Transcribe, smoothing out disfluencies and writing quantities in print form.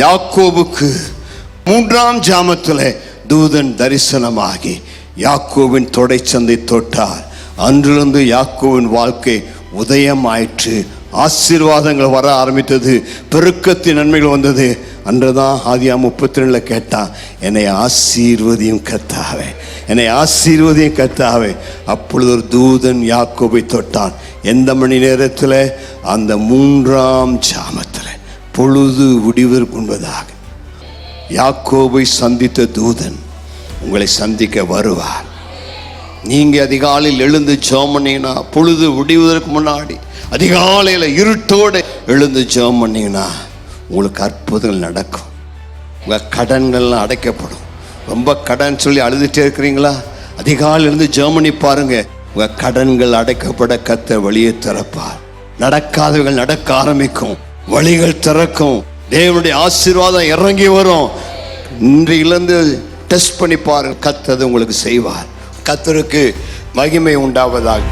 யாக்கோபுக்கு 3ஆம் ஜாமத்தில் தூதன் தரிசனமாகி யாக்கோவின் தொடைச்சந்தை தொட்டார். அன்றிலிருந்து யாக்கோவின் வாழ்க்கை உதயம் ஆயிற்று. ஆசீர்வாதங்கள் வர ஆரம்பித்தது, பெருக்கத்தின் நன்மைகள் வந்தது. அன்றுதான் ஆதியாகமம் 32 கேட்டான், என்னை ஆசீர்வதியும் கர்த்தாவே, என்னை ஆசீர்வதியும் கர்த்தாவே. அப்பொழுது ஒரு தூதன் யாக்கோபை தொட்டான். எந்த மணி நேரத்தில்? அந்த 3ஆம் ஜாமத்தில், பொழுது விடிவதற்கு முன்பதாக யாக்கோபை சந்தித்த தூதன் உங்களை சந்திக்க வருவார். நீங்க அதிகாலையில் எழுந்து ஜெபம் பண்ணீங்கன்னா, பொழுது விடிவதற்கு முன்னாடி அதிகாலையில் இருட்டோடு எழுந்து ஜெபம் பண்ணீங்கன்னா உங்களுக்கு அற்புதங்கள் நடக்கும். உங்கள் கடன்கள்லாம் அடைக்கப்படும். ரொம்ப கடன் சொல்லி அழுதுகிட்டே இருக்கிறீங்களா? அதிகாலையில் இருந்து ஜெபம் பண்ணி பாருங்க, உங்கள் கடன்கள் அடைக்கப்பட கர்த்தர் வழியை திறப்பார். நடக்காதவர்கள் நடக்க ஆரம்பிக்கும், வழிகள் திறக்கும், தேவனுடைய ஆசீர்வாதம் இறங்கி வரும். இன்றையிலிருந்து டெஸ்ட் பண்ணி பாருங்க, கர்த்தர் உங்களுக்கு செய்வார். கர்த்தருக்கு மகிமை உண்டாவதாக.